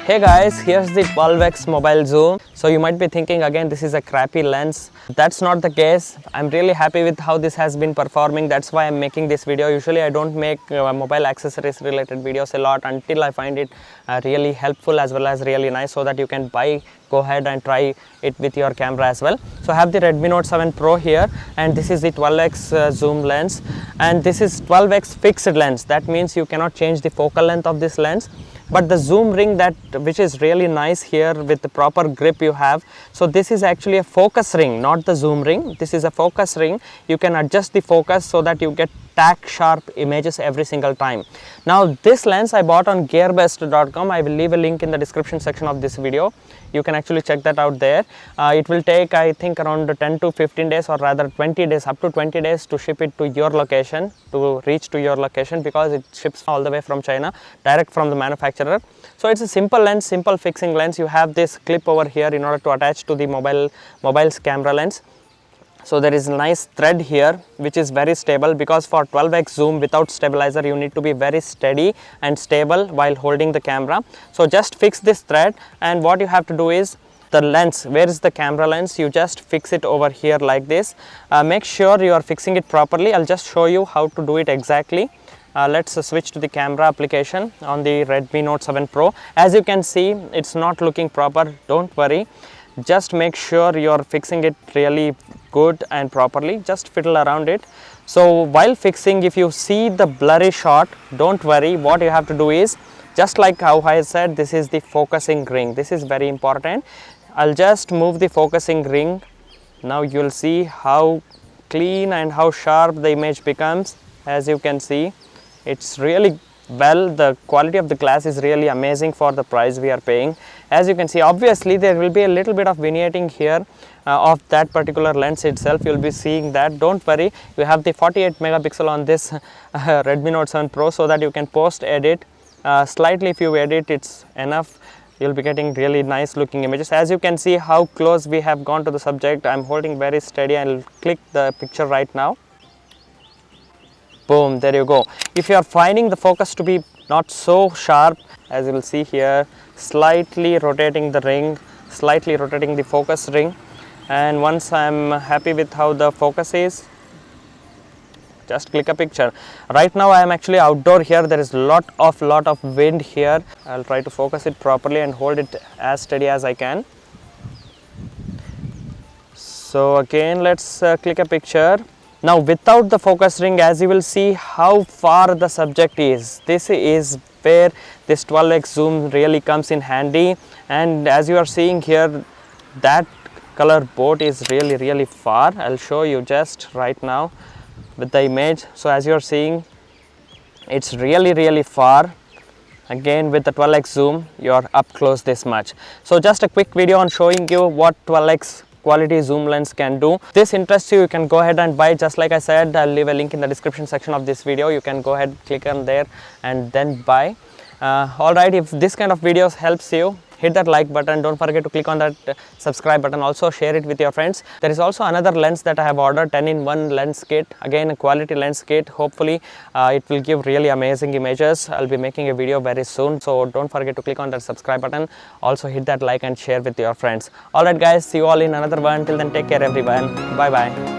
Hey guys, here's the 12x mobile zoom. So you might be thinking again this is a crappy lens. That's not the case. I'm really happy with how this has been performing. That's why I'm making this video. Usually I don't make mobile accessories related videos a lot until I find it really helpful as well as really nice, so that you can go ahead and try it with your camera as well. So I have the Redmi Note 7 Pro here, and this is the 12x zoom lens, and this is 12x fixed lens. That means you cannot change the focal length of this lens. But the zoom ring, which is really nice here with the proper grip you have. So this is actually a focus ring, not the zoom ring. This is a focus ring. You can adjust the focus so that you get tack sharp images every single time. Now this lens I bought on gearbest.com. I will leave a link in the description section of this video. You can actually check that out there. It will take, I think, around 10 to 15 days, or rather 20 days, up to 20 days to ship it to your location, to reach to your location, because it ships all the way from China, direct from the manufacturer. So it's a simple lens, simple fixing lens. You have this clip over here in order to attach to the mobile's camera lens. So there is a nice thread here which is very stable, because for 12x zoom without stabilizer you need to be very steady and stable while holding the camera. So just fix this thread, and what you have to do is, the lens, where is the camera lens, you just fix it over here like this. Make sure you are fixing it properly. I'll just show you how to do it exactly. Let's switch to the camera application on the Redmi Note 7 Pro. As you can see, it's not looking proper. Don't worry. Just make sure you're fixing it really good and properly. Just fiddle around it. So while fixing, if you see the blurry shot, don't worry. What you have to do is, just like how I said, this is the focusing ring. This is very important. I'll just move the focusing ring. Now you'll see how clean and how sharp the image becomes. As you can see, it's really well, the quality of the glass is really amazing for the price we are paying. As you can see, obviously there will be a little bit of vignetting here of that particular lens itself. You'll be seeing that. Don't worry, you have the 48 megapixel on this Redmi Note 7 Pro, so that you can post edit slightly. If you edit, it's enough. You'll be getting really nice looking images. As you can see how close we have gone to the subject. I'm holding very steady. I'll click the picture right now. Boom, there you go. If you are finding the focus to be not so sharp, as you will see here, slightly rotating the ring, slightly rotating the focus ring, and once I'm happy with how the focus is, just click a picture. Right now I am actually outdoor here. There is lot of wind here. I'll try to focus it properly and hold it as steady as I can. So again, let's click a picture. Now without the focus ring, as you will see how far the subject is. This is where this 12x zoom really comes in handy. And as you are seeing here, that color boat is really far. I'll show you just right now with the image. So as you are seeing, it's really far. Again, with the 12x zoom, you're up close this much. So just a quick video on showing you what 12x quality zoom lens can do. If this interests you, you can go ahead and buy. Just like I said, I'll leave a link in the description section of this video. You can go ahead, click on there and then buy. Alright, if this kind of videos helps you, hit that like button. Don't forget to click on that subscribe button. Also share it with your friends. There is also another lens that I have ordered, 10-in-1 lens kit. Again, a quality lens kit. Hopefully it will give really amazing images. I'll be making a video very soon, so don't forget to click on that subscribe button. Also hit that like and share with your friends. Alright guys, see you all in another one. Till then, take care everyone. Bye bye.